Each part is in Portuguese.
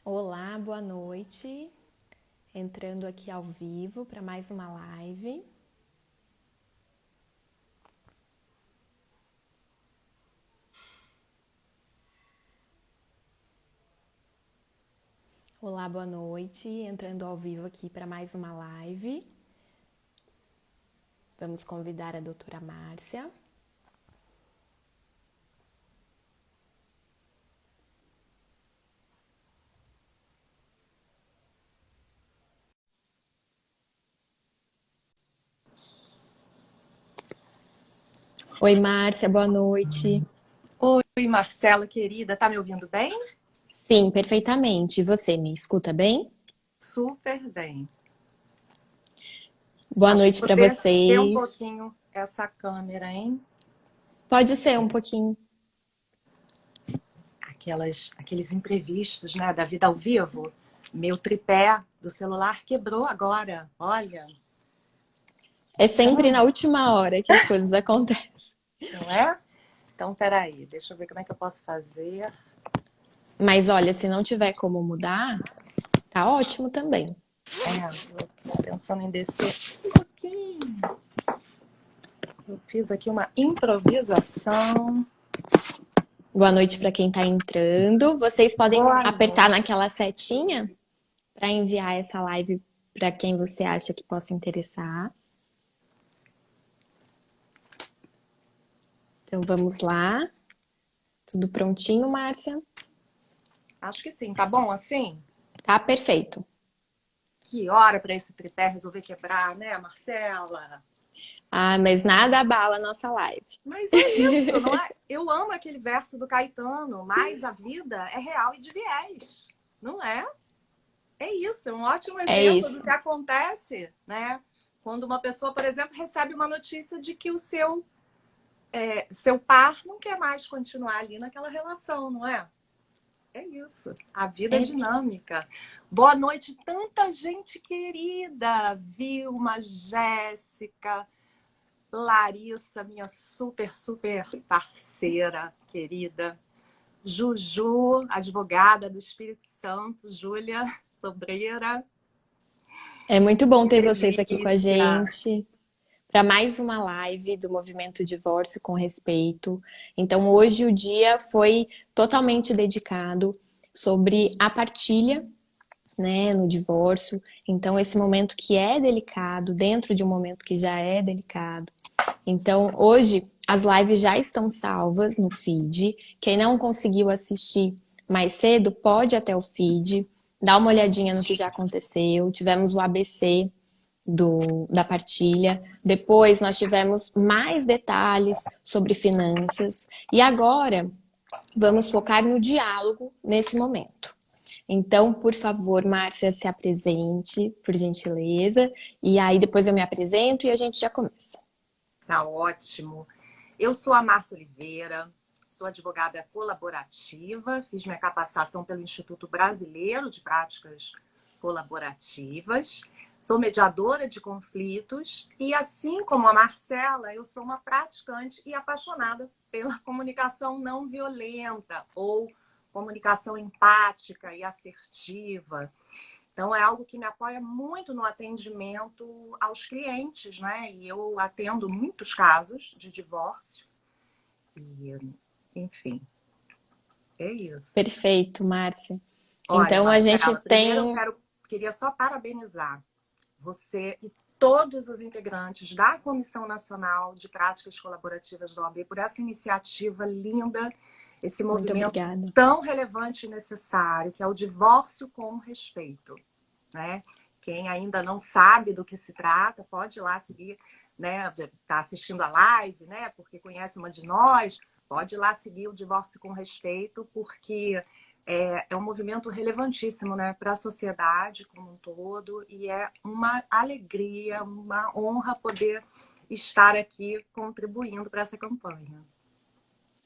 Olá, boa noite. Entrando aqui ao vivo para mais uma live. Olá, boa noite. Entrando ao vivo aqui para mais uma live. Vamos convidar a doutora Márcia. Oi, Márcia, boa noite. Oi, Marcela, querida, tá me ouvindo bem? Sim, perfeitamente. Você me escuta bem? Super bem. Boa Acho que noite vou para descer um vocês. pouquinho essa câmera, hein? Pode ser um pouquinho. Aqueles imprevistos, né, da vida ao vivo. Meu tripé do celular quebrou agora, olha. É sempre na última hora que as coisas acontecem. Não é? Então, peraí, deixa eu ver como é que eu posso fazer. Mas olha, se não tiver como mudar, tá ótimo também. Eu tô pensando em descer um pouquinho. Eu fiz aqui uma improvisação. Boa noite para quem está entrando. Vocês podem Boa apertar noite. naquela setinha para enviar essa live para quem você acha que possa interessar. Então vamos lá. Tudo prontinho, Márcia? Acho que sim, tá bom assim? Tá perfeito. Que hora para esse tripé resolver quebrar, né, Marcela? Ah, mas nada abala a nossa live. Mas é isso, não é? Eu amo aquele verso do Caetano, mas a vida é real e de viés, não é? É isso, é um ótimo É exemplo do isso. que acontece, né? Quando uma pessoa, por exemplo, recebe uma notícia de que o seu par não quer mais continuar ali naquela relação, não é? É isso. A vida é É, dinâmica. Boa noite, tanta gente querida. Vilma, Jéssica, Larissa, minha super, super parceira querida. Juju, advogada do Espírito Santo. Júlia Sobreira. é muito bom Que ter vocês aqui com a delícia. gente para mais uma live do Movimento Divórcio com Respeito. Então, hoje o dia foi totalmente dedicado sobre a partilha, né, no divórcio. Então, esse momento que é delicado, dentro de um momento que já é delicado. Então, hoje as lives já estão salvas no feed. Quem não conseguiu assistir mais cedo, pode ir até o feed, dar uma olhadinha no que já aconteceu. Tivemos o ABC da partilha. Depois nós tivemos mais detalhes sobre finanças. E agora vamos focar no diálogo nesse momento. Então, por favor, Márcia, se apresente, por gentileza. E aí depois eu me apresento e a gente já começa. Tá ótimo. Eu sou a Márcia Oliveira, sou advogada colaborativa, fiz minha capacitação pelo Instituto Brasileiro de Práticas Colaborativas, sou mediadora de conflitos e, assim como a Marcela, eu sou uma praticante e apaixonada pela comunicação não violenta ou comunicação empática e assertiva. Então, é algo que me apoia muito no atendimento aos clientes, né? E eu atendo muitos casos de divórcio. E, enfim, é isso. Perfeito, Márcia. Olha, Então a gente Marcela, primeiro tem. queria só parabenizar você e todos os integrantes da Comissão Nacional de Práticas Colaborativas da OAB por essa iniciativa linda, esse Muito movimento obrigada. tão relevante e necessário, que é o divórcio com respeito, né? Quem ainda não sabe do que se trata, pode ir lá seguir, né? Está assistindo a live, né? Porque conhece uma de nós, pode ir lá seguir o Divórcio com Respeito, porque é um movimento relevantíssimo, né, para a sociedade como um todo, e é uma alegria, uma honra poder estar aqui contribuindo para essa campanha.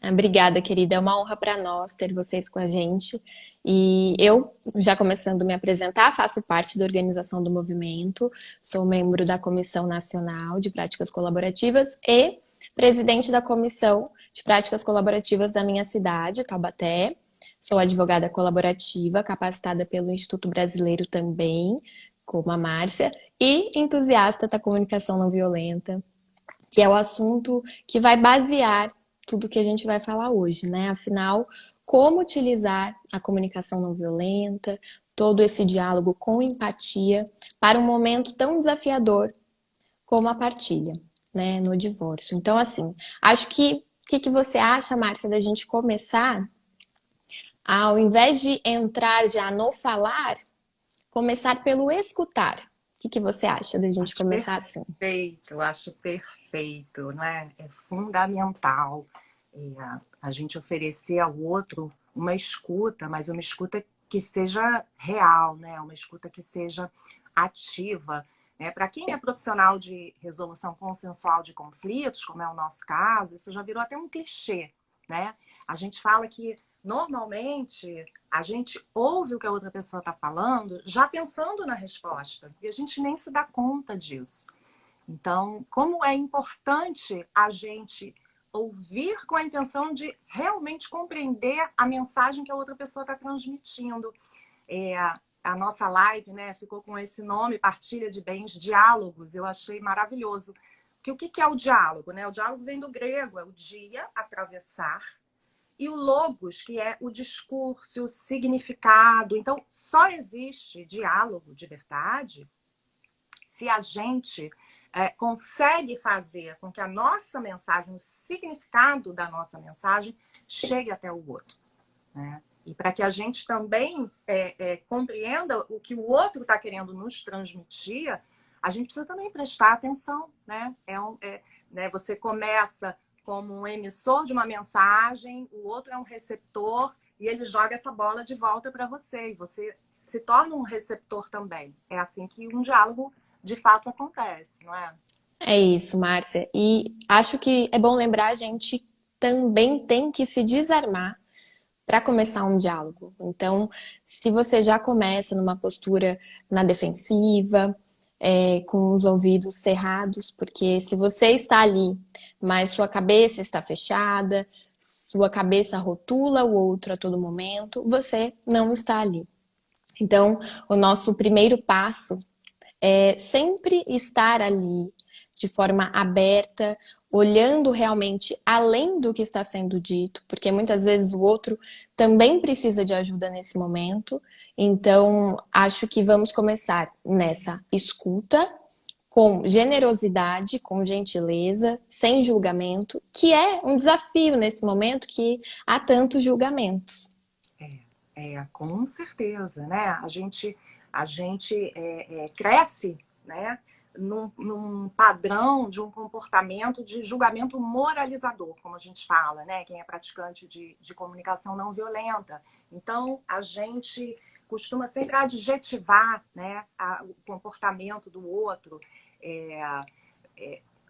Obrigada, querida. É uma honra para nós ter vocês com a gente. E eu, já começando a me apresentar, faço parte da organização do movimento, sou membro da Comissão Nacional de Práticas Colaborativas e presidente da Comissão de Práticas Colaborativas da minha cidade, Taubaté. Sou advogada colaborativa, capacitada pelo Instituto Brasileiro também, como a Márcia, e entusiasta da comunicação não violenta, que é o assunto que vai basear tudo que a gente vai falar hoje, né? Afinal, como utilizar a comunicação não violenta, todo esse diálogo com empatia para um momento tão desafiador como a partilha, né, no divórcio. Então, assim, acho que o que você acha, Márcia, da gente começar, ao invés de entrar já no falar, começar pelo escutar? O que você acha da gente Acho começar assim? perfeito, acho perfeito, não é? É fundamental a gente oferecer ao outro uma escuta, mas uma escuta que seja real, né? Uma escuta que seja ativa. Né? Para quem é profissional de resolução consensual de conflitos, como é o nosso caso, isso já virou até um clichê, né? A gente fala que normalmente a gente ouve o que a outra pessoa está falando já pensando na resposta e a gente nem se dá conta disso. Então, como é importante a gente ouvir com a intenção de realmente compreender a mensagem que a outra pessoa está transmitindo. A nossa live, né, ficou com esse nome, Partilha de Bens, Diálogos. Eu achei maravilhoso. Porque o que é o diálogo? Né? O diálogo vem do grego, é o dia, atravessar, e o logos, que é o discurso, o significado. Então, só existe diálogo de verdade se a gente consegue fazer com que a nossa mensagem, o significado da nossa mensagem, chegue até o outro. Né? E para que a gente também compreenda o que o outro está querendo nos transmitir, a gente precisa também prestar atenção. Né? Né? Você começa como um emissor de uma mensagem, o outro é um receptor e ele joga essa bola de volta para você. E você se torna um receptor também. É assim que um diálogo de fato acontece, não é? É isso, Márcia. E acho que é bom lembrar, a gente também tem que se desarmar para começar um diálogo. Então, se você já começa numa postura na defensiva, com os ouvidos cerrados, porque se você está ali, mas sua cabeça está fechada, sua cabeça rotula o outro a todo momento, você não está ali. Então, o nosso primeiro passo é sempre estar ali de forma aberta, olhando realmente além do que está sendo dito, porque muitas vezes o outro também precisa de ajuda nesse momento. Então, acho que vamos começar nessa escuta, com generosidade, com gentileza, sem julgamento, que é um desafio nesse momento que há tantos julgamentos. Com certeza, né? A gente cresce, né? Num padrão de um comportamento de julgamento moralizador, como a gente fala, né? Quem é praticante de comunicação não violenta. Então, a gente costuma sempre adjetivar, né, o comportamento do outro. É,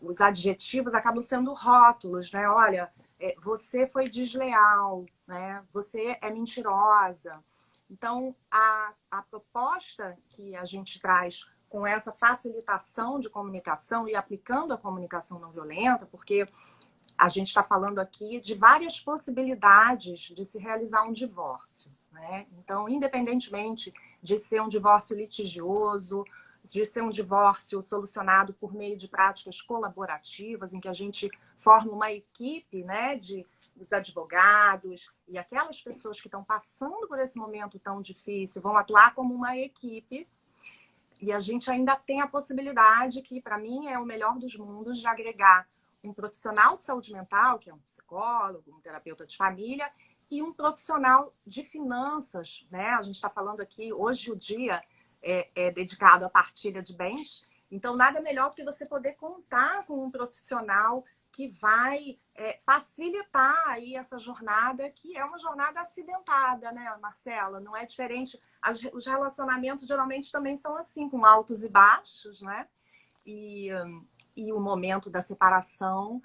os adjetivos acabam sendo rótulos, né? Olha, você foi desleal, né? Você é mentirosa. Então, a proposta que a gente traz com essa facilitação de comunicação e aplicando a comunicação não violenta, porque a gente está falando aqui de várias possibilidades de se realizar um divórcio. Né? Então, independentemente de ser um divórcio litigioso, de ser um divórcio solucionado por meio de práticas colaborativas, em que a gente forma uma equipe, né, dos advogados e aquelas pessoas que estão passando por esse momento tão difícil vão atuar como uma equipe. E a gente ainda tem a possibilidade, que para mim é o melhor dos mundos, de agregar um profissional de saúde mental, que é um psicólogo, um terapeuta de família, e um profissional de finanças, né? A gente está falando aqui, hoje o dia é dedicado à partilha de bens, então nada melhor do que você poder contar com um profissional que vai facilitar aí essa jornada, que é uma jornada acidentada, né, Marcela? Não é diferente. Os relacionamentos geralmente também são assim, com altos e baixos, né? E o momento da separação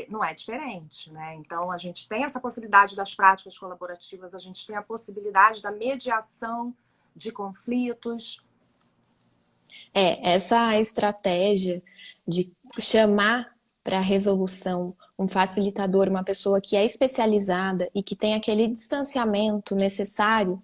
não é diferente, né? Então, a gente tem essa possibilidade das práticas colaborativas, a gente tem a possibilidade da mediação de conflitos. Essa estratégia de chamar para resolução, um facilitador, uma pessoa que é especializada e que tem aquele distanciamento necessário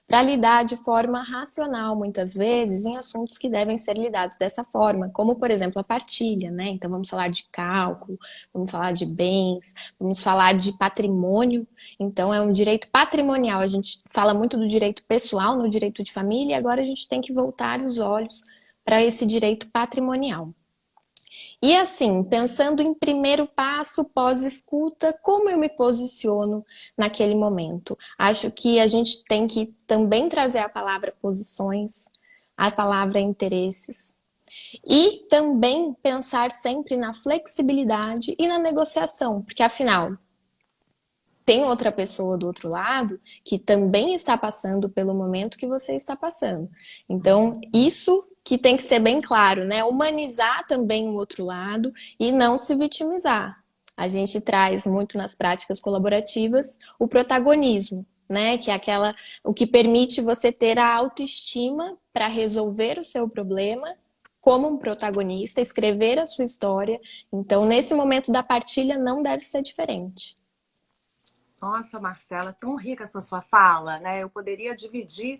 para lidar de forma racional, muitas vezes, em assuntos que devem ser lidados dessa forma, como, por exemplo, a partilha, né? Então, vamos falar de cálculo, vamos falar de bens, vamos falar de patrimônio. Então, é um direito patrimonial. A gente fala muito do direito pessoal no direito de família, e agora a gente tem que voltar os olhos para esse direito patrimonial. E assim, pensando em primeiro passo pós-escuta, como eu me posiciono naquele momento? Acho que a gente tem que também trazer a palavra posições, a palavra interesses. E também pensar sempre na flexibilidade e na negociação, porque afinal, tem outra pessoa do outro lado que também está passando pelo momento que você está passando. Então, isso que tem que ser bem claro, né? Humanizar também o outro lado e não se vitimizar. A gente traz muito nas práticas colaborativas o protagonismo, né? Que é o que permite você ter a autoestima para resolver o seu problema como um protagonista, escrever a sua história. Então, nesse momento da partilha, não deve ser diferente. Nossa, Marcela, tão rica essa sua fala, né? Eu poderia dividir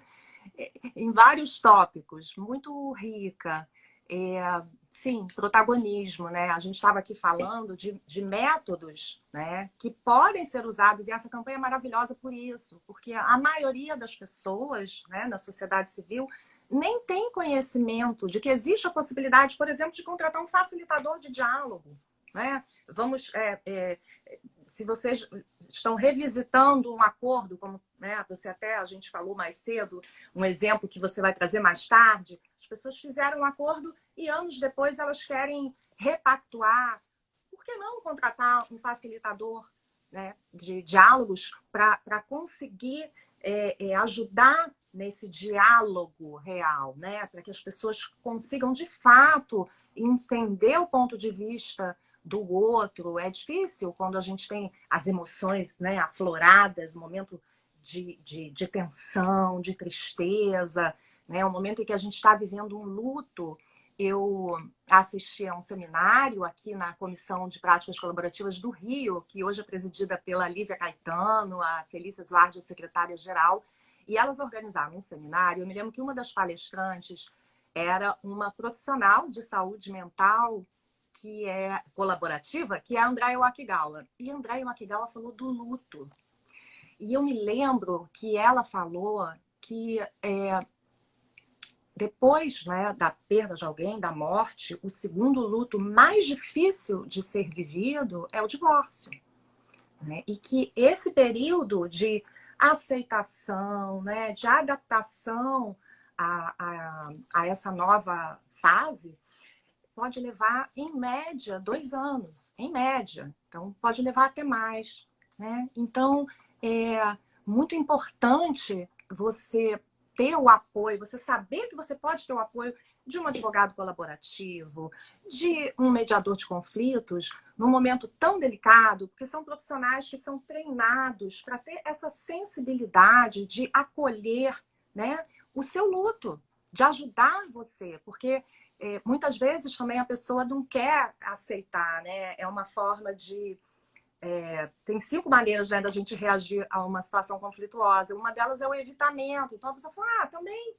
em vários tópicos, muito rica. Sim, protagonismo, né? A gente estava aqui falando de métodos, né, que podem ser usados, e essa campanha é maravilhosa por isso, porque a maioria das pessoas, né, na sociedade civil nem tem conhecimento de que existe a possibilidade, por exemplo, de contratar um facilitador de diálogo, né? Vamos, se vocês estão revisitando um acordo, como, né, a gente falou mais cedo, um exemplo que você vai trazer mais tarde, as pessoas fizeram um acordo e anos depois elas querem repactuar. Por que não contratar um facilitador, né, de diálogos para conseguir ajudar nesse diálogo real, né, para que as pessoas consigam de fato entender o ponto de vista do outro? É difícil quando a gente tem as emoções, né, afloradas, momento de tensão, de tristeza, né, o momento em que a gente está vivendo um luto. Eu assisti a um seminário aqui na Comissão de Práticas Colaborativas do Rio, que hoje é presidida pela Lívia Caetano, a Felícia Zuardi, a secretária-geral, e elas organizaram um seminário. Eu me lembro que uma das palestrantes era uma profissional de saúde mental que é colaborativa, que é a Andréa Wakigawa. E a Andréa Wakigawa falou do luto. E eu me lembro que ela falou que depois, né, da perda de alguém, da morte, o segundo luto mais difícil de ser vivido é o divórcio, né? E que esse período de aceitação, né, de adaptação a essa nova fase pode levar, em média, 2 anos, em média. Então, pode levar até mais, né? Então, é muito importante você ter o apoio, você saber que você pode ter o apoio de um advogado colaborativo, de um mediador de conflitos, num momento tão delicado, porque são profissionais que são treinados para ter essa sensibilidade de acolher, né, o seu luto, de ajudar você, porque muitas vezes também a pessoa não quer aceitar, né? É uma forma de... tem 5 maneiras, né, da gente reagir a uma situação conflituosa. Uma delas é o evitamento. Então a pessoa fala, também,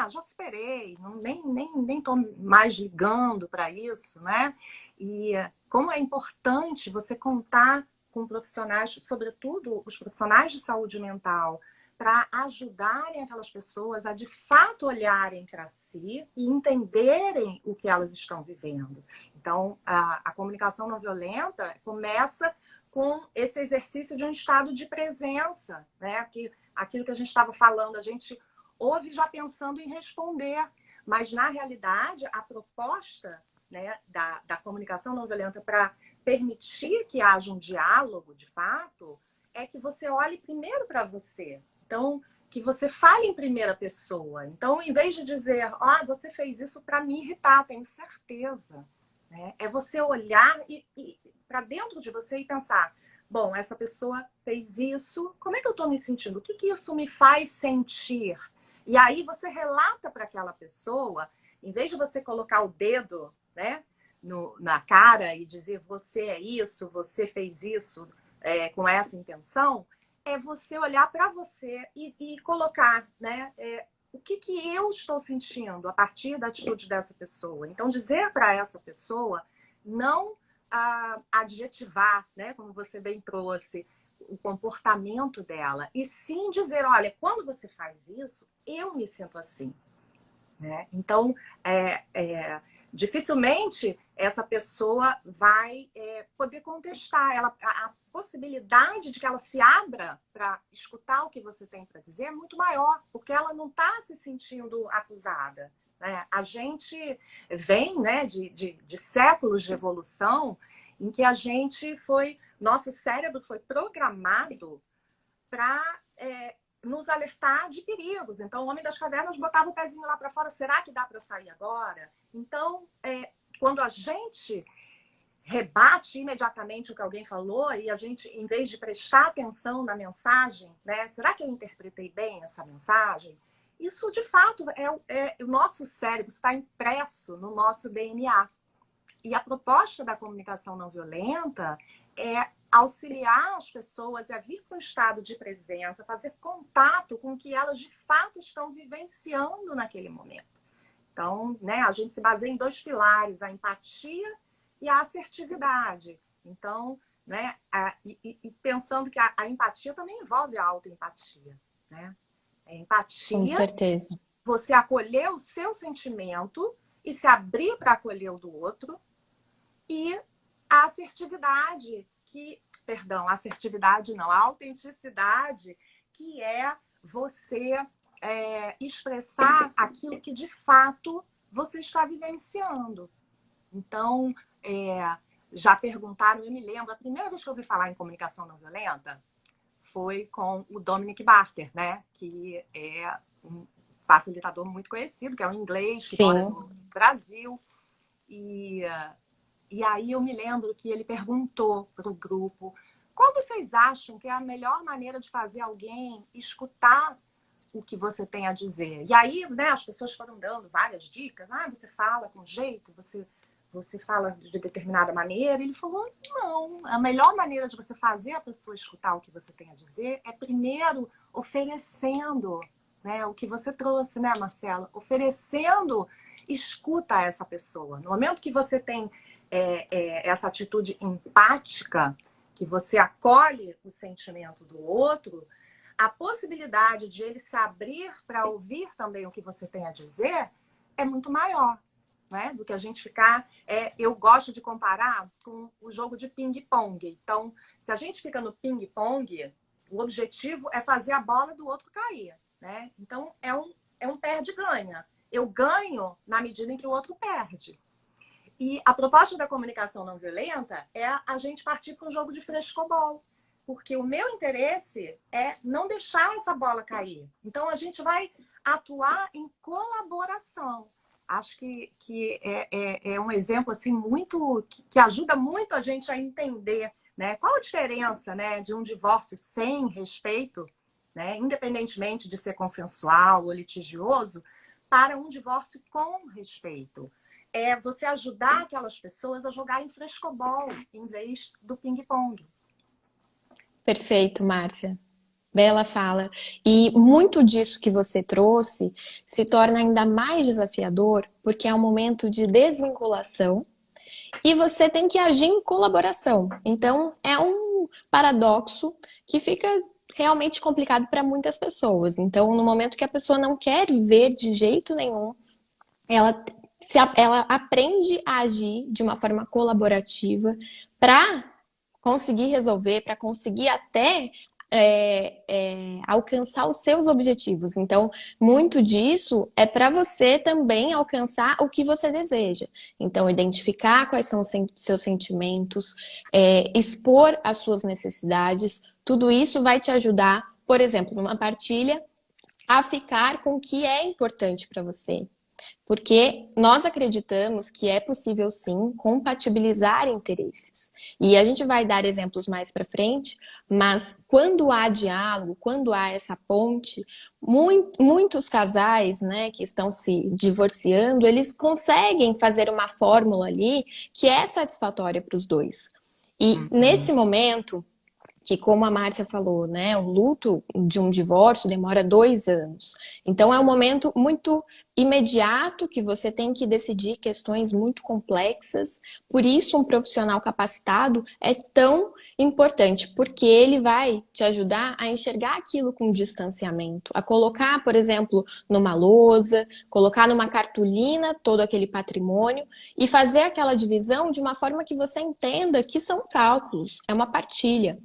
já superei, nem tô mais ligando para isso, né? E como é importante você contar com profissionais, sobretudo os profissionais de saúde mental, para ajudarem aquelas pessoas a de fato olharem para si e entenderem o que elas estão vivendo. Então, a comunicação não violenta começa com esse exercício de um estado de presença, né? Que aquilo que a gente estava falando, a gente ouve já pensando em responder, mas na realidade a proposta, né, da comunicação não violenta para permitir que haja um diálogo de fato é que você olhe primeiro para você. Então, que você fale em primeira pessoa. Então, em vez de dizer, você fez isso para me irritar, tenho certeza, né? É você olhar para dentro de você e pensar, bom, essa pessoa fez isso, como é que eu estou me sentindo? O que isso me faz sentir? E aí você relata para aquela pessoa, em vez de você colocar o dedo, né, na cara e dizer você é isso, você fez isso com essa intenção, é você olhar para você e colocar, né? O que eu estou sentindo a partir da atitude dessa pessoa. Então, dizer para essa pessoa, não adjetivar, né? Como você bem trouxe, o comportamento dela, e sim dizer, olha, quando você faz isso, eu me sinto assim. Né? Então, dificilmente essa pessoa vai poder contestar. A possibilidade de que ela se abra para escutar o que você tem para dizer é muito maior, porque ela não está se sentindo acusada. Né? A gente vem, né, de séculos de evolução em que nosso cérebro foi programado para nos alertar de perigos. Então, o Homem das Cavernas botava o pezinho lá para fora. Será que dá para sair agora? Então, quando a gente rebate imediatamente o que alguém falou e a gente, em vez de prestar atenção na mensagem, né? Será que eu interpretei bem essa mensagem? Isso, de fato, o nosso cérebro está impresso no nosso DNA. E a proposta da comunicação não violenta é auxiliar as pessoas a vir para o estado de presença, fazer contato com o que elas de fato estão vivenciando naquele momento. Então, né, a gente se baseia em 2 pilares, a empatia e a assertividade. Então, né, pensando que a empatia também envolve a autoempatia. Né? Empatia, com certeza. Você acolher o seu sentimento e se abrir para acolher o do outro. E a assertividade, a autenticidade, que é você expressar aquilo que de fato você está vivenciando. Então, já perguntaram, eu me lembro, a primeira vez que eu ouvi falar em comunicação não violenta foi com o Dominic Barter, né? Que é um facilitador muito conhecido, que é um inglês que mora no Brasil. E aí eu me lembro que ele perguntou para o grupo: qual vocês acham que é a melhor maneira de fazer alguém escutar o que você tem a dizer? E aí, né, as pessoas foram dando várias dicas. Você fala com jeito, você fala de determinada maneira. Ele falou, não, a melhor maneira de você fazer a pessoa escutar o que você tem a dizer é primeiro oferecendo, né, o que você trouxe, né, Marcela? Oferecendo escuta a essa pessoa. No momento que você tem essa atitude empática, que você acolhe o sentimento do outro, a possibilidade de ele se abrir para ouvir também o que você tem a dizer é muito maior, né? Do que a gente ficar... eu gosto de comparar com o jogo de ping-pong. Então, se a gente fica no ping-pong, o objetivo é fazer a bola do outro cair, né? Então, é um perde-ganha. Eu ganho na medida em que o outro perde. E a proposta da comunicação não violenta é a gente partir para um jogo de frescobol. Porque o meu interesse é não deixar essa bola cair. Então, a gente vai atuar em colaboração. Acho que é um exemplo assim, muito que ajuda muito a gente a entender, né? Qual a diferença, né, de um divórcio sem respeito, né, independentemente de ser consensual ou litigioso, para um divórcio com respeito. É você ajudar aquelas pessoas a jogarem frescobol em vez do ping-pong. Perfeito, Márcia. Bela fala. E muito disso que você trouxe se torna ainda mais desafiador porque é um momento de desvinculação e você tem que agir em colaboração. Então, é um paradoxo que fica realmente complicado para muitas pessoas. Então, no momento que a pessoa não quer ver de jeito nenhum, ela aprende a agir de uma forma colaborativa para conseguir resolver, para conseguir até alcançar os seus objetivos. Então, muito disso é para você também alcançar o que você deseja. Então, identificar quais são os seus sentimentos, expor as suas necessidades, tudo isso vai te ajudar, por exemplo, numa partilha, a ficar com o que é importante para você. Porque nós acreditamos que é possível sim compatibilizar interesses. E a gente vai dar exemplos mais para frente, mas quando há diálogo, quando há essa ponte, muitos casais, né, que estão se divorciando, eles conseguem fazer uma fórmula ali que é satisfatória para os dois. E Uhum. nesse momento, que como a Márcia falou, né, o luto de um divórcio demora 2 anos. Então é um momento muito imediato que você tem que decidir questões muito complexas. Por isso um profissional capacitado é tão importante, porque ele vai te ajudar a enxergar aquilo com distanciamento, a colocar, por exemplo, numa lousa, colocar numa cartolina todo aquele patrimônio e fazer aquela divisão de uma forma que você entenda que são cálculos, é uma partilha.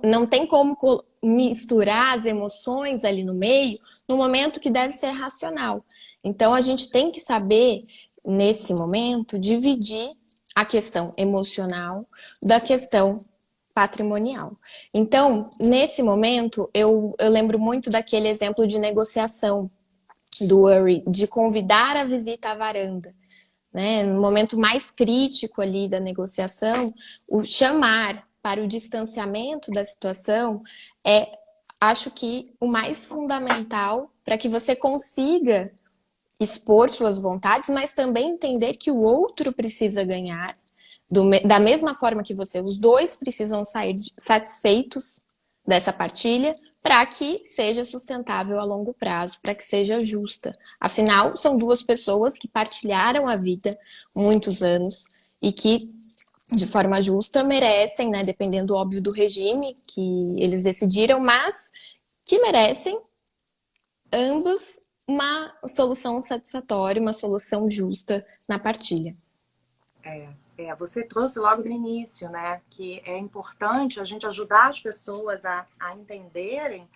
Não tem como misturar as emoções ali no meio, no momento que deve ser racional. Então, a gente tem que saber, nesse momento, dividir a questão emocional da questão patrimonial. Então, nesse momento, eu lembro muito daquele exemplo de negociação do Urry, de convidar a visita à varanda, né, no momento mais crítico ali da negociação, o chamar para o distanciamento da situação é, acho que, o mais fundamental para que você consiga expor suas vontades, mas também entender que o outro precisa ganhar da mesma forma que você. Os dois precisam sair satisfeitos dessa partilha para que seja sustentável a longo prazo, para que seja justa. Afinal, são duas pessoas que partilharam a vida muitos anos e que, de forma justa, merecem, né, dependendo, óbvio, do regime que eles decidiram, mas que merecem ambos uma solução satisfatória, uma solução justa na partilha. Você trouxe logo no início, né, que é importante a gente ajudar as pessoas a entenderem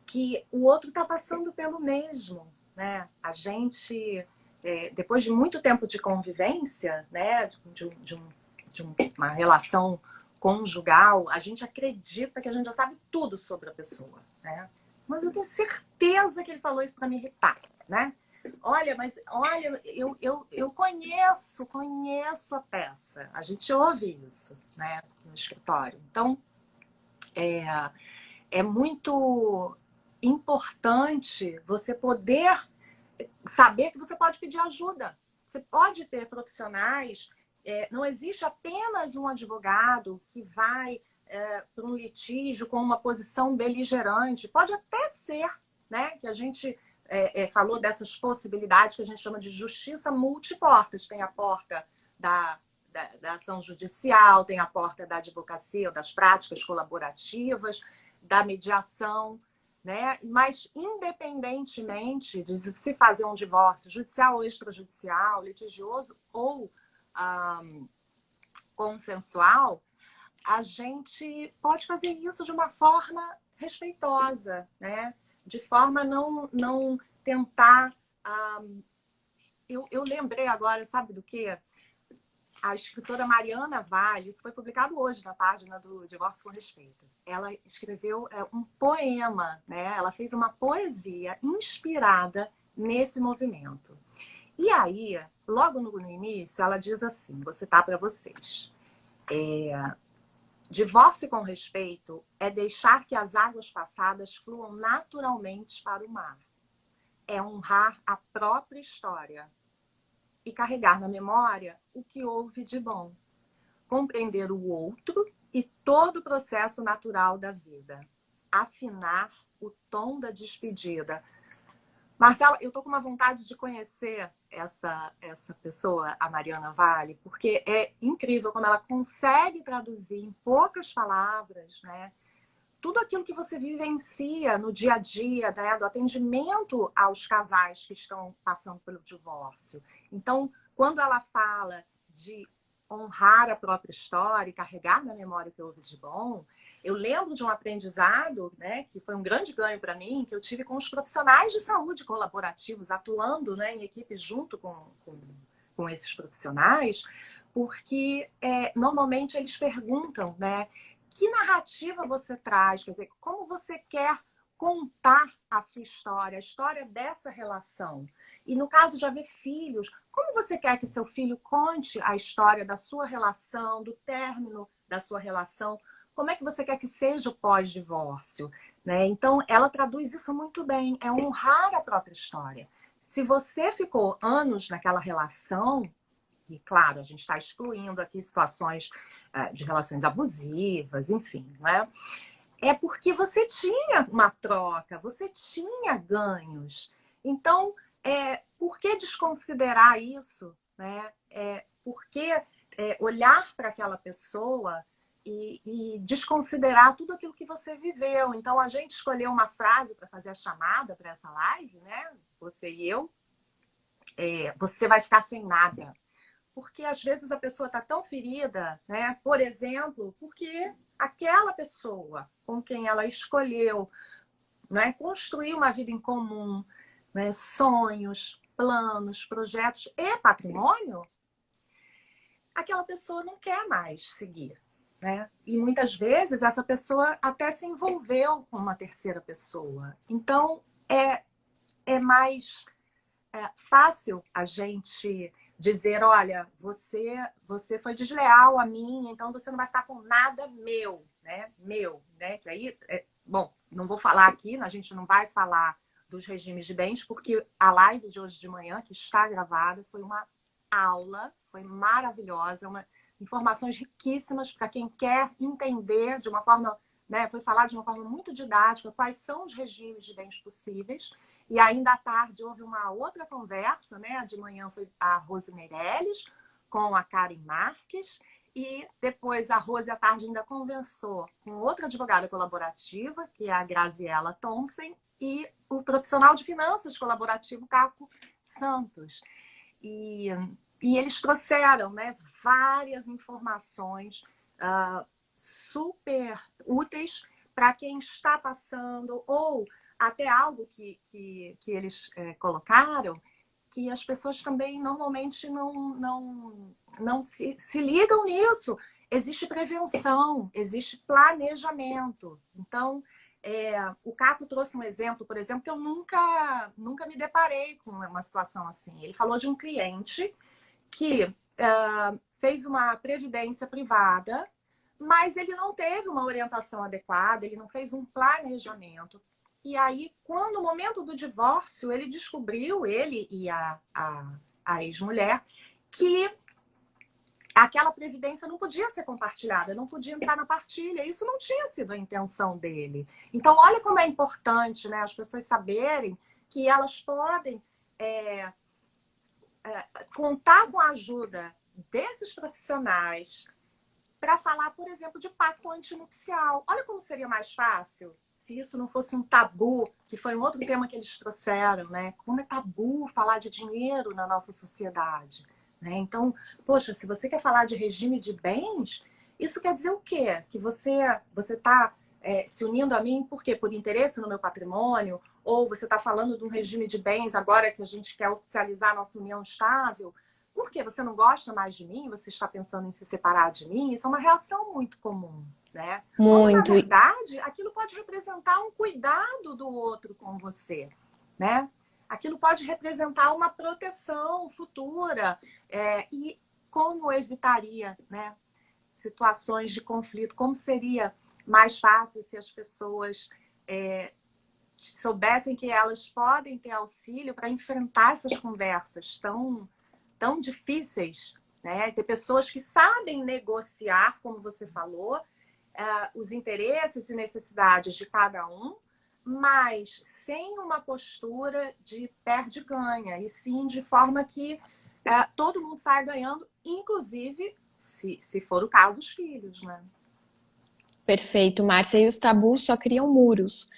que o outro está passando pelo mesmo, né? A gente, depois de muito tempo de convivência, né, de uma relação conjugal, a gente acredita que a gente já sabe tudo sobre a pessoa, né? Mas eu tenho certeza que ele falou isso para me irritar, né? Olha, eu conheço a peça. A gente ouve isso, né, no escritório. Então, é muito importante você poder saber que você pode pedir ajuda. Você pode ter profissionais. Não existe apenas um advogado que vai para um litígio com uma posição beligerante. Pode até ser, né, que a gente falou dessas possibilidades que a gente chama de justiça multiportas. Tem a porta da ação judicial, tem a porta da advocacia ou das práticas colaborativas, da mediação, né? Mas, independentemente de se fazer um divórcio judicial ou extrajudicial, litigioso ou consensual, a gente pode fazer isso de uma forma respeitosa, né? De forma a não tentar... Eu lembrei agora, sabe do quê? A escritora Mariana Vale, isso foi publicado hoje na página do Divórcio com Respeito. Ela escreveu um poema, né? Ela fez uma poesia inspirada nesse movimento. E aí, logo no início, ela diz assim, vou citar para vocês. Divórcio com respeito é deixar que as águas passadas fluam naturalmente para o mar. É honrar a própria história e carregar na memória o que houve de bom. Compreender o outro e todo o processo natural da vida. Afinar o tom da despedida. Marcela, eu tô com uma vontade de conhecer essa pessoa, a Mariana Vale, porque é incrível como ela consegue traduzir em poucas palavras, né, tudo aquilo que você vivencia no dia a dia, né, do atendimento aos casais que estão passando pelo divórcio. Então, quando ela fala de honrar a própria história e carregar na memória o que houve de bom, eu lembro de um aprendizado, né, que foi um grande ganho para mim, que eu tive com os profissionais de saúde colaborativos, atuando, né, em equipe junto com esses profissionais, porque normalmente eles perguntam, né, que narrativa você traz, quer dizer, como você quer contar a sua história, a história dessa relação. E no caso de haver filhos, como você quer que seu filho conte a história da sua relação, do término da sua relação? Como é que você quer que seja o pós-divórcio? Né? Então, ela traduz isso muito bem, é honrar a própria história. Se você ficou anos naquela relação, e claro, a gente está excluindo aqui situações de relações abusivas, enfim, não é? É porque você tinha uma troca, você tinha ganhos. Então, por que desconsiderar isso? Né? Por que olhar para aquela pessoa e desconsiderar tudo aquilo que você viveu? Então, a gente escolheu uma frase para fazer a chamada para essa live, né? Você e eu. Você vai ficar sem nada. Porque às vezes a pessoa está tão ferida, né? Por exemplo, porque aquela pessoa com quem ela escolheu, né, construir uma vida em comum, né, sonhos, planos, projetos e patrimônio, aquela pessoa não quer mais seguir. Né? E muitas vezes essa pessoa até se envolveu com uma terceira pessoa. Então, é mais fácil a gente dizer, olha, você foi desleal a mim, então você não vai ficar com nada meu, né? Meu, né? Que aí, bom, não vou falar aqui, a gente não vai falar dos regimes de bens, porque a live de hoje de manhã, que está gravada, foi uma aula, foi maravilhosa, informações riquíssimas para quem quer entender de uma forma, né? Foi falar de uma forma muito didática quais são os regimes de bens possíveis. E ainda à tarde houve uma outra conversa, né? De manhã foi a Rose Meirelles com a Karen Marques. E depois a Rose à tarde ainda conversou com outra advogada colaborativa, que é a Graziela Thompson, e o profissional de finanças colaborativo, Caco Santos. E eles trouxeram, né, várias informações super úteis para quem está passando ou até algo que eles colocaram, que as pessoas também normalmente não se ligam nisso. Existe prevenção, existe planejamento. Então, o Caco trouxe um exemplo, por exemplo, que eu nunca me deparei com uma situação assim. Ele falou de um cliente que fez uma previdência privada, mas ele não teve uma orientação adequada, ele não fez um planejamento. E aí, quando o momento do divórcio, ele descobriu, ele e a ex-mulher, que aquela previdência não podia ser compartilhada, não podia entrar na partilha. Isso não tinha sido a intenção dele. Então, olha como é importante, né, as pessoas saberem que elas podem contar com a ajuda desses profissionais para falar, por exemplo, de pacto antinupcial. Olha como seria mais fácil se isso não fosse um tabu, que foi um outro tema que eles trouxeram, né? Como é tabu falar de dinheiro na nossa sociedade, né? Então, poxa, se você quer falar de regime de bens, isso quer dizer o quê? Que você está se unindo a mim por quê? Por interesse no meu patrimônio? Ou você está falando de um regime de bens agora que a gente quer oficializar a nossa união estável? Por quê? Você não gosta mais de mim? Você está pensando em se separar de mim? Isso é uma reação muito comum, né? Quando, na verdade, aquilo pode representar um cuidado do outro com você, né? Aquilo pode representar uma proteção futura. E como evitaria, né, situações de conflito? Como seria mais fácil se as pessoas soubessem que elas podem ter auxílio para enfrentar essas conversas tão difíceis, né? Ter pessoas que sabem negociar, como você falou, os interesses e necessidades de cada um, mas sem uma postura de perde-ganha, e sim de forma que todo mundo saia ganhando, inclusive, se for o caso, os filhos, né? Perfeito, Márcia. E os tabus só criam muros.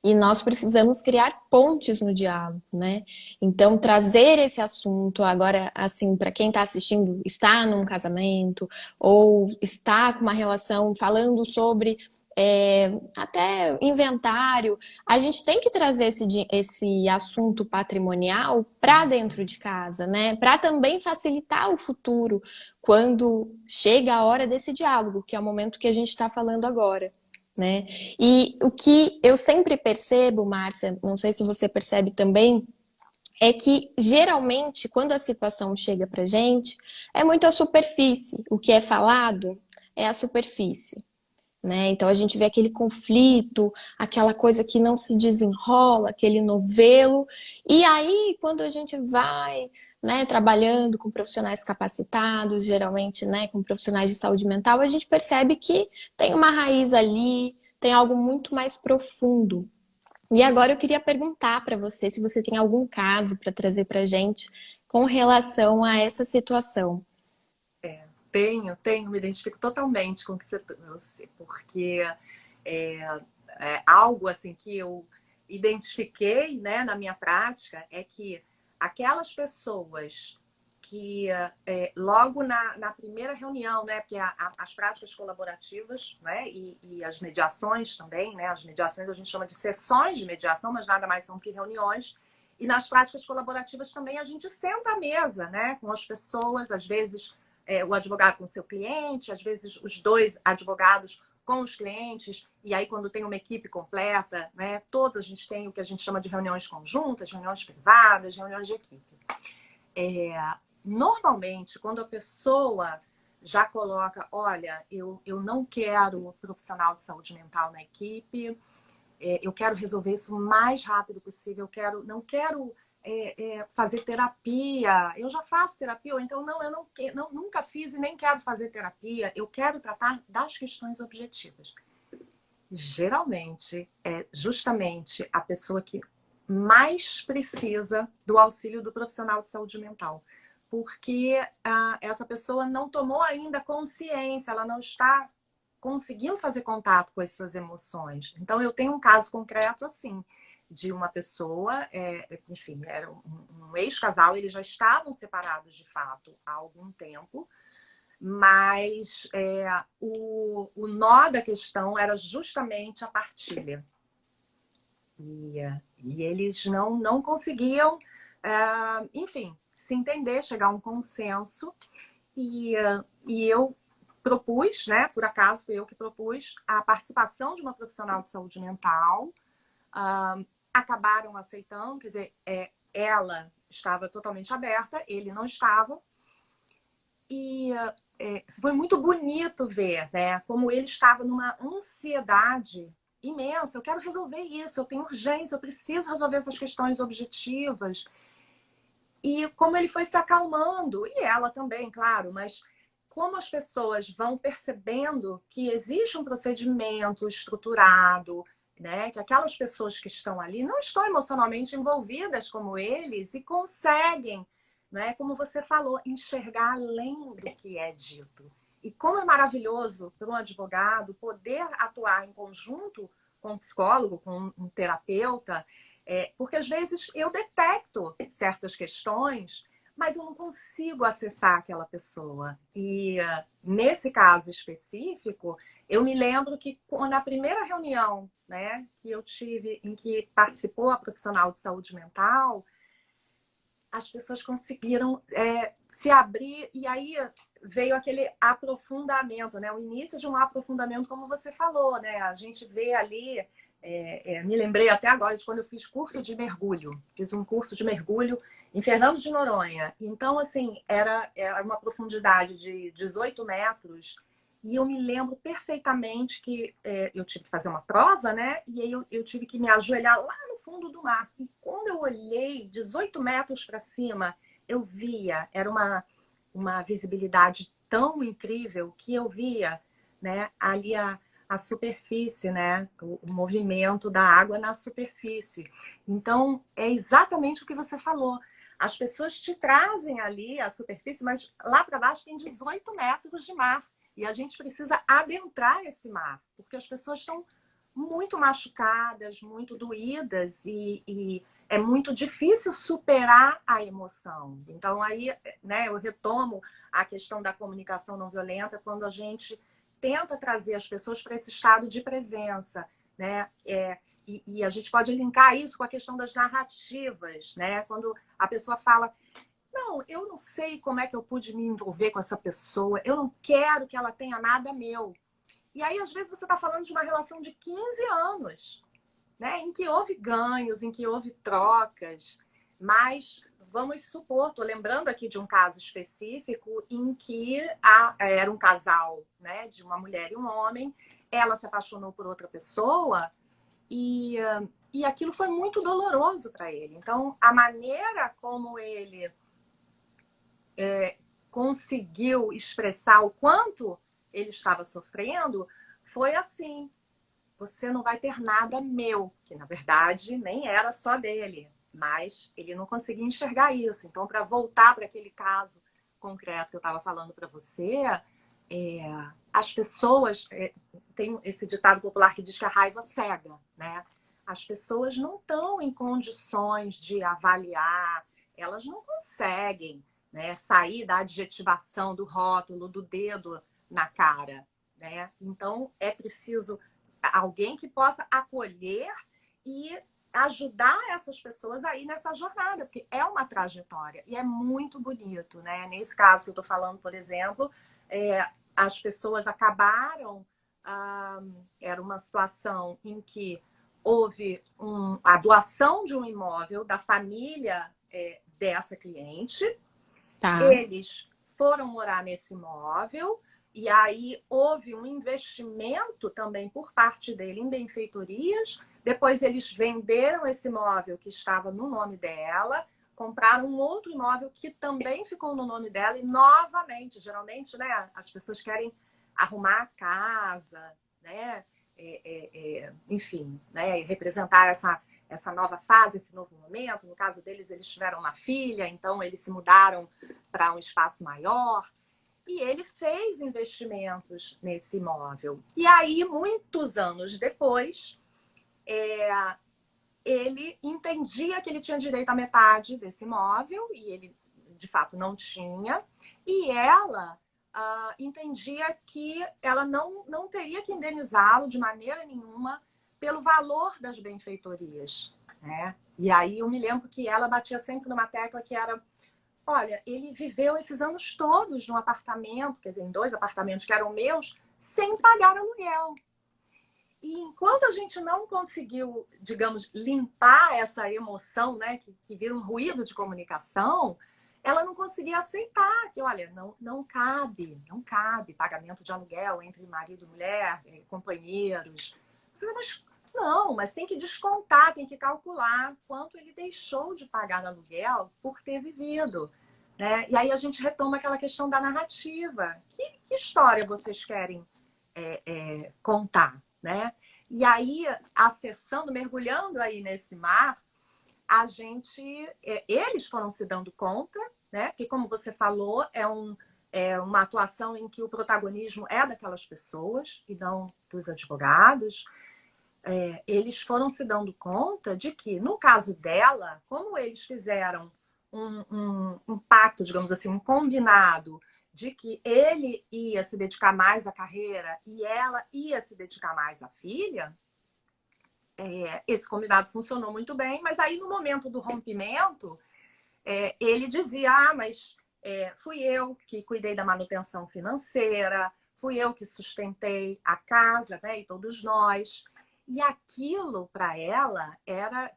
E nós precisamos criar pontes no diálogo, né? Então, trazer esse assunto agora, assim, para quem está assistindo, está num casamento ou está com uma relação falando sobre até inventário, a gente tem que trazer esse assunto patrimonial para dentro de casa, né? Para também facilitar o futuro quando chega a hora desse diálogo, que é o momento que a gente está falando agora. né? E o que eu sempre percebo, Márcia, não sei se você percebe também, é que geralmente quando a situação chega pra gente, é muito a superfície. O que é falado é a superfície, né? Então a gente vê aquele conflito, aquela coisa que não se desenrola, aquele novelo. E aí, quando a gente vai, né, trabalhando com profissionais capacitados, geralmente, né, com profissionais de saúde mental, a gente percebe que tem uma raiz ali, tem algo muito mais profundo. E agora eu queria perguntar para você se você tem algum caso para trazer para gente com relação a essa situação. Tenho, me identifico totalmente com o que você trouxe, porque é, algo assim que eu identifiquei, né, na minha prática é que aquelas pessoas que logo na primeira reunião, né, porque as práticas colaborativas, né, e as mediações também, né, as mediações a gente chama de sessões de mediação, mas nada mais são que reuniões. E nas práticas colaborativas também a gente senta à mesa, né, com as pessoas, às vezes o advogado com o seu cliente, às vezes os dois advogados com os clientes, e aí quando tem uma equipe completa, né, todos a gente tem o que a gente chama de reuniões conjuntas, reuniões privadas, reuniões de equipe. Normalmente, quando a pessoa já coloca, olha, eu não quero profissional de saúde mental na equipe, eu quero resolver isso o mais rápido possível, não quero fazer terapia, eu já faço terapia, ou então não, eu nunca fiz e nem quero fazer terapia, eu quero tratar das questões objetivas. Geralmente é justamente a pessoa que mais precisa do auxílio do profissional de saúde mental, porque essa pessoa não tomou ainda consciência, ela não está conseguindo fazer contato com as suas emoções. Então, eu tenho um caso concreto assim, de uma pessoa, enfim, era um ex-casal, eles já estavam separados de fato há algum tempo, mas o nó da questão era justamente a partilha. E eles não conseguiam, enfim, se entender, chegar a um consenso. E eu propus, né, por acaso fui eu que propus, a participação de uma profissional de saúde mental. Acabaram aceitando, quer dizer, ela estava totalmente aberta, ele não estava. E foi muito bonito ver, né, como ele estava numa ansiedade imensa. Eu quero resolver isso, eu tenho urgência, eu preciso resolver essas questões objetivas. E como ele foi se acalmando, e ela também, claro, mas como as pessoas vão percebendo que existe um procedimento estruturado, né, que aquelas pessoas que estão ali não estão emocionalmente envolvidas como eles e conseguem, né, como você falou, enxergar além do que é dito. E como é maravilhoso para um advogado poder atuar em conjunto com um psicólogo, com um terapeuta, porque às vezes eu detecto certas questões, mas eu não consigo acessar aquela pessoa. E nesse caso específico, eu me lembro que na primeira reunião, né, que eu tive, em que participou a profissional de saúde mental, as pessoas conseguiram se abrir, e aí veio aquele aprofundamento, né? O início de um aprofundamento, como você falou, né? A gente vê ali, me lembrei até agora de quando eu fiz curso de mergulho. Fiz um curso de mergulho em Fernando de Noronha. Então, assim, era uma profundidade de 18 metros, e eu me lembro perfeitamente que eu tive que fazer uma prova, né? E aí eu tive que me ajoelhar lá no fundo do mar. E quando eu olhei 18 metros para cima, eu via, era uma visibilidade tão incrível que eu via, né, ali a superfície, né, o movimento da água na superfície. Então, é exatamente o que você falou. As pessoas te trazem ali a superfície, mas lá para baixo tem 18 metros de mar. E a gente precisa adentrar esse mar, porque as pessoas estão muito machucadas, muito doídas e é muito difícil superar a emoção. Então aí, né, eu retomo a questão da comunicação não violenta quando a gente tenta trazer as pessoas para esse estado de presença, né? E a gente pode linkar isso com a questão das narrativas, né? Quando a pessoa fala, não, eu não sei como é que eu pude me envolver com essa pessoa, eu não quero que ela tenha nada meu. E aí, às vezes, você está falando de uma relação de 15 anos, né? Em que houve ganhos, em que houve trocas, mas vamos supor, estou lembrando aqui de um caso específico em que era um casal, né, de uma mulher e um homem, ela se apaixonou por outra pessoa e aquilo foi muito doloroso para ele. Então, a maneira como ele conseguiu expressar o quanto ele estava sofrendo foi assim: você não vai ter nada meu, que na verdade nem era só dele, mas ele não conseguia enxergar isso. Então, para voltar para aquele caso concreto que eu estava falando para você, as pessoas, tem esse ditado popular que diz que a raiva cega, né? As pessoas não estão em condições de avaliar, elas não conseguem, né, sair da adjetivação, do rótulo, do dedo na cara, né? Então, é preciso alguém que possa acolher e ajudar essas pessoas aí nessa jornada, porque é uma trajetória e é muito bonito, né? Nesse caso que eu estou falando, por exemplo, as pessoas acabaram, era uma situação em que houve a doação de um imóvel da família dessa cliente. Tá. Eles foram morar nesse imóvel e aí houve um investimento também por parte dele em benfeitorias. Depois eles venderam esse imóvel que estava no nome dela, compraram um outro imóvel que também ficou no nome dela e novamente, geralmente, né, as pessoas querem arrumar a casa, né, enfim, né, representar essa nova fase, esse novo momento. No caso deles, eles tiveram uma filha, então eles se mudaram para um espaço maior. E ele fez investimentos nesse imóvel. E aí, muitos anos depois, ele entendia que ele tinha direito à metade desse imóvel, e ele, de fato, não tinha. E ela entendia que ela não teria que indenizá-lo de maneira nenhuma pelo valor das benfeitorias, né? E aí eu me lembro que ela batia sempre numa tecla que era: olha, ele viveu esses anos todos num apartamento, quer dizer, em 2 apartamentos que eram meus, sem pagar aluguel. E enquanto a gente não conseguiu, digamos, limpar essa emoção, né, que vira um ruído de comunicação, ela não conseguia aceitar que, olha, não cabe pagamento de aluguel entre marido e mulher, companheiros. Mas não, mas tem que descontar, tem que calcular quanto ele deixou de pagar no aluguel por ter vivido, né? E aí a gente retoma aquela questão da narrativa. Que história vocês querem contar, né? E aí, acessando, mergulhando aí nesse mar, eles foram se dando conta, né? Que, como você falou, uma atuação em que o protagonismo é daquelas pessoas e não dos advogados. Eles foram se dando conta de que, no caso dela, como eles fizeram um pacto, digamos assim, um combinado de que ele ia se dedicar mais à carreira e ela ia se dedicar mais à filha, esse combinado funcionou muito bem, mas aí no momento do rompimento, ele dizia: mas fui eu que cuidei da manutenção financeira, fui eu que sustentei a casa, né, e todos nós. E aquilo, para ela,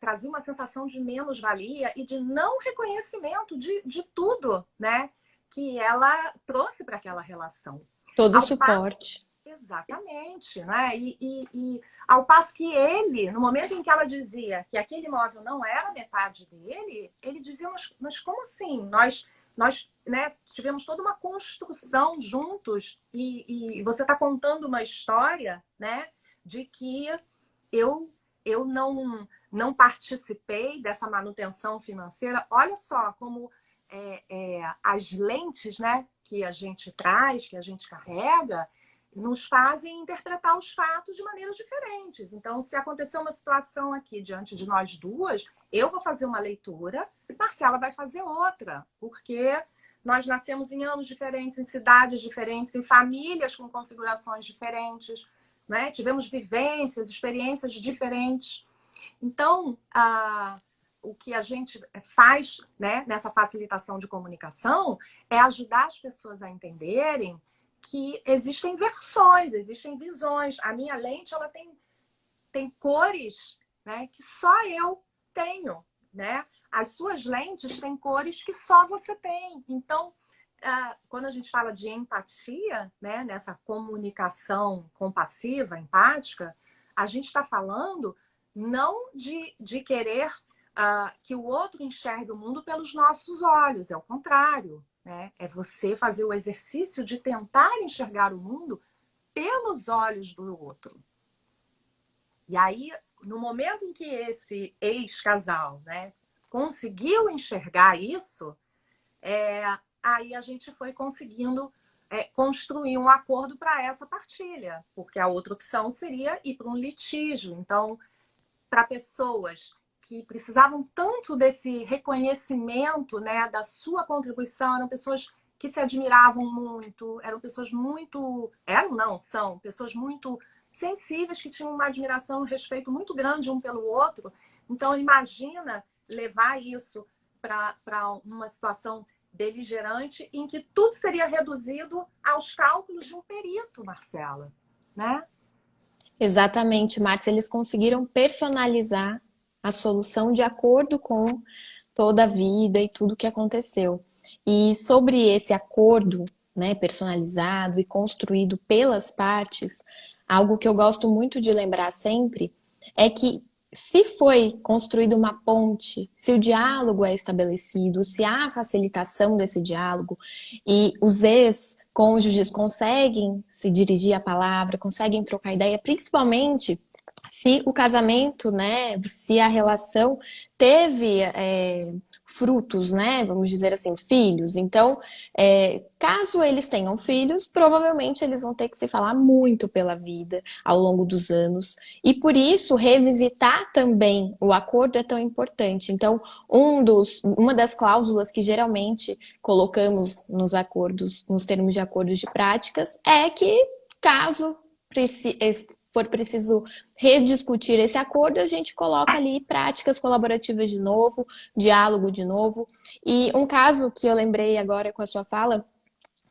trazia uma sensação de menos-valia e de não reconhecimento de tudo, né, que ela trouxe para aquela relação. Todo o Ao passo, suporte. exatamente, né? E ao passo que ele, no momento em que ela dizia que aquele imóvel não era metade dele, ele dizia: mas como assim? Nós, né, tivemos toda uma construção juntos e você está contando uma história, né, de que eu não participei dessa manutenção financeira. Olha só como as lentes, né, que a gente traz, que a gente carrega, nos fazem interpretar os fatos de maneiras diferentes. Então, se acontecer uma situação aqui diante de nós duas, eu vou fazer uma leitura, Marcela vai fazer outra, porque nós nascemos em anos diferentes, em cidades diferentes, em famílias com configurações diferentes, né? Tivemos vivências, experiências diferentes. Então, o que a gente faz, né, nessa facilitação de comunicação é ajudar as pessoas a entenderem que existem versões, existem visões. A minha lente, ela tem cores, né, que só eu tenho, né? As suas lentes têm cores que só você tem. Então, quando a gente fala de empatia, né, nessa comunicação compassiva, empática, a gente está falando não de querer que o outro enxergue o mundo pelos nossos olhos, é o contrário, né? É você fazer o exercício de tentar enxergar o mundo pelos olhos do outro. E aí, no momento em que esse ex-casal, né, conseguiu enxergar isso, aí a gente foi conseguindo construir um acordo para essa partilha, porque a outra opção seria ir para um litígio. Então, para pessoas que precisavam tanto desse reconhecimento, né, da sua contribuição, eram pessoas que se admiravam muito, eram pessoas muito... Eram, não, são pessoas muito sensíveis, que tinham uma admiração e um respeito muito grande um pelo outro. Então, imagina levar isso para uma situação beligerante em que tudo seria reduzido aos cálculos de um perito, Marcela, né? Exatamente, Márcia. Eles conseguiram personalizar a solução de acordo com toda a vida e tudo que aconteceu. E sobre esse acordo, né, personalizado e construído pelas partes, algo que eu gosto muito de lembrar sempre é que se foi construída uma ponte, se o diálogo é estabelecido, se há facilitação desse diálogo e os ex-cônjuges conseguem se dirigir à palavra, conseguem trocar ideia, principalmente se o casamento, né, se a relação teve frutos, né, vamos dizer assim, filhos. Então, caso eles tenham filhos, provavelmente eles vão ter que se falar muito pela vida ao longo dos anos. E por isso, revisitar também o acordo é tão importante. Então, uma das cláusulas que geralmente colocamos nos acordos, nos termos de acordos de práticas, é que caso for preciso rediscutir esse acordo, a gente coloca ali práticas colaborativas de novo, diálogo de novo. E um caso que eu lembrei agora com a sua fala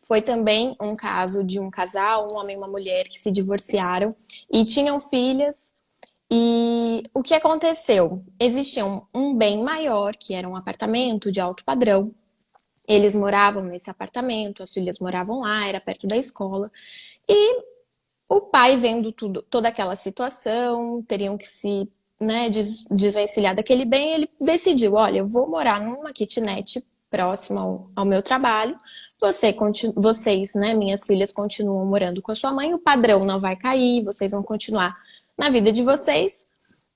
foi também um caso de um casal, um homem e uma mulher, que se divorciaram e tinham filhas. E o que aconteceu? Existia um bem maior, que era um apartamento de alto padrão. Eles moravam nesse apartamento, as filhas moravam lá, era perto da escola. E o pai vendo toda aquela situação, teriam que se, né, desvencilhar daquele bem, ele decidiu, olha, eu vou morar numa kitnet próximo ao meu trabalho, vocês, né, minhas filhas continuam morando com a sua mãe, o padrão não vai cair, vocês vão continuar na vida de vocês,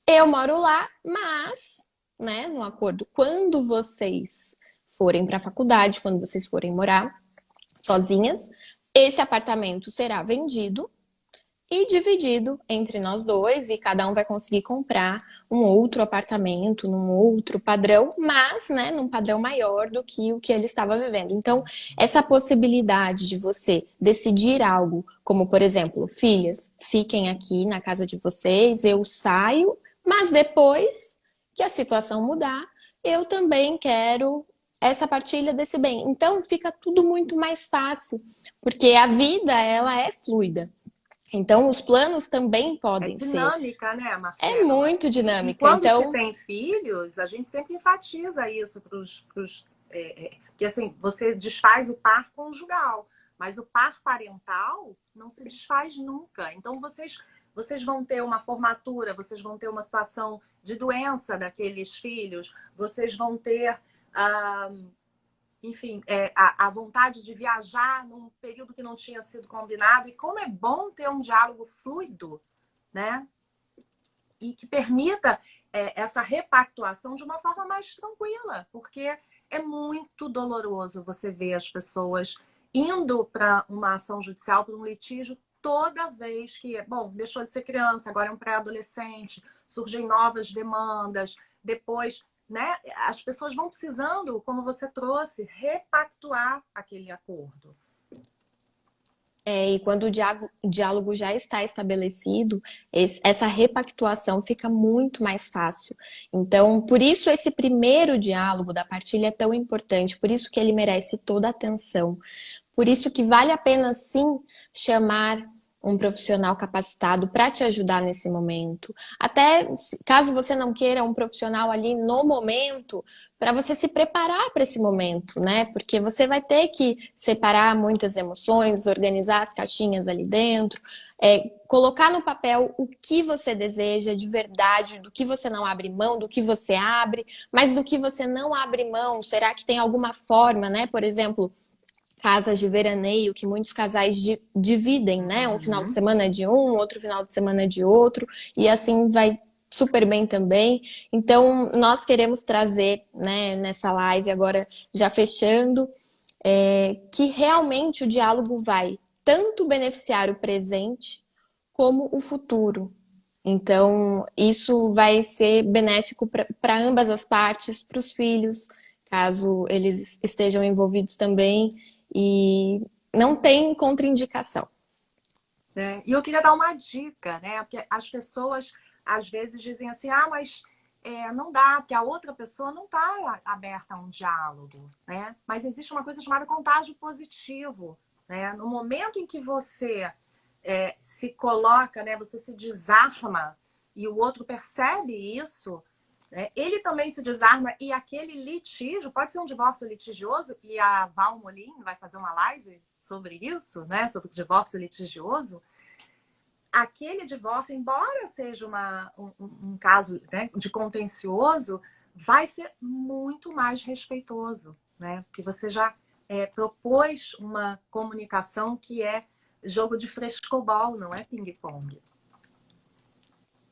eu moro lá, mas, né, no acordo, quando vocês forem para a faculdade, quando vocês forem morar sozinhas, esse apartamento será vendido e dividido entre nós dois, e cada um vai conseguir comprar um outro apartamento, num outro padrão, mas, né, num padrão maior do que o que ele estava vivendo. Então, essa possibilidade de você decidir algo, como, por exemplo, filhas, fiquem aqui na casa de vocês, eu saio, mas depois que a situação mudar, eu também quero essa partilha desse bem. Então, fica tudo muito mais fácil, porque a vida, ela é fluida. Então, os planos também podem ser. Dinâmica, né, É Marcela? muito E dinâmica. quando se Então, tem filhos, a gente sempre enfatiza isso porque assim, você desfaz o par conjugal, mas o par parental não se desfaz nunca. Então, vocês vão ter uma formatura, vocês vão ter uma situação de doença daqueles filhos, vocês vão ter... enfim, a vontade de viajar num período que não tinha sido combinado. E como é bom ter um diálogo fluido, né? E que permita essa repactuação de uma forma mais tranquila, porque é muito doloroso você ver as pessoas indo para uma ação judicial, para um litígio, toda vez que, bom, deixou de ser criança, agora é um pré-adolescente, surgem novas demandas, depois, né, as pessoas vão precisando, como você trouxe, repactuar aquele acordo. E quando o diálogo já está estabelecido, essa repactuação fica muito mais fácil. Então, por isso esse primeiro diálogo da partilha é tão importante, por isso que ele merece toda a atenção. Por isso que vale a pena, sim, chamar um profissional capacitado para te ajudar nesse momento. Até caso você não queira um profissional ali no momento, para você se preparar para esse momento, né? Porque você vai ter que separar muitas emoções, organizar as caixinhas ali dentro, colocar no papel o que você deseja de verdade, do que você não abre mão, do que você abre, mas do que você não abre mão, será que tem alguma forma, né? Por exemplo, casas de veraneio que muitos casais dividem, né? Um final de semana de um, outro final de semana de outro, e assim vai super bem também. Então, nós queremos trazer, né, nessa live agora, já fechando, que realmente o diálogo vai tanto beneficiar o presente como o futuro. Então, isso vai ser benéfico para ambas as partes, para os filhos, caso eles estejam envolvidos também, e não tem contraindicação. E eu queria dar uma dica, né? Porque as pessoas às vezes dizem assim, mas não dá, porque a outra pessoa não está aberta a um diálogo, né? Mas existe uma coisa chamada contágio positivo, né? No momento em que você se coloca, né? Você se desarma e o outro percebe isso, né? Ele também se desarma e aquele litígio, pode ser um divórcio litigioso, e a Val Molin vai fazer uma live sobre isso, né? Sobre o divórcio litigioso. Aquele divórcio, embora seja um caso, né, de contencioso, vai ser muito mais respeitoso, né? Porque você já propôs uma comunicação que é jogo de frescobol, não é ping-pong.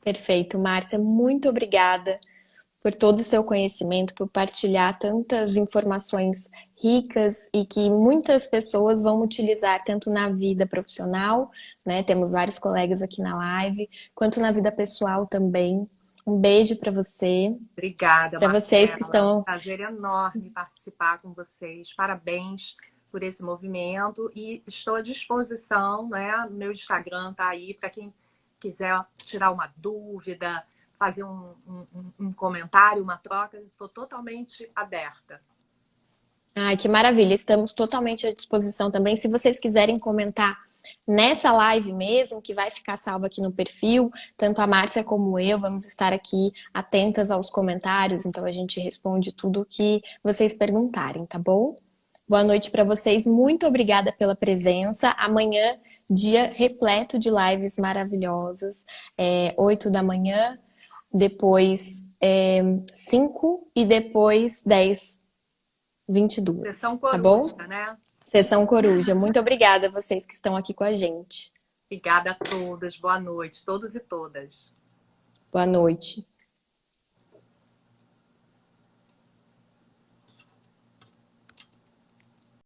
Perfeito, Márcia. Muito obrigada por todo o seu conhecimento, por partilhar tantas informações ricas e que muitas pessoas vão utilizar tanto na vida profissional, né? Temos vários colegas aqui na live, quanto na vida pessoal também. Um beijo para você. Obrigada, Para vocês que Marcela. estão. Prazer enorme participar com vocês. Parabéns por esse movimento e estou à disposição, né? Meu Instagram está aí para quem quiser tirar uma dúvida, fazer um comentário, uma troca, eu estou totalmente aberta. Ai, que maravilha! Estamos totalmente à disposição também. Se vocês quiserem comentar nessa live mesmo, que vai ficar salva aqui no perfil, tanto a Márcia como eu vamos estar aqui atentas aos comentários, então a gente responde tudo o que vocês perguntarem, tá bom? Boa noite para vocês, muito obrigada pela presença. Amanhã, dia repleto de lives maravilhosas, 8 da manhã, depois 5 e depois 10, 22, Sessão tá bom? Coruja, né? Sessão Coruja. Muito obrigada a vocês que estão aqui com a gente. Obrigada a todas. Boa noite, todos e todas. Boa noite.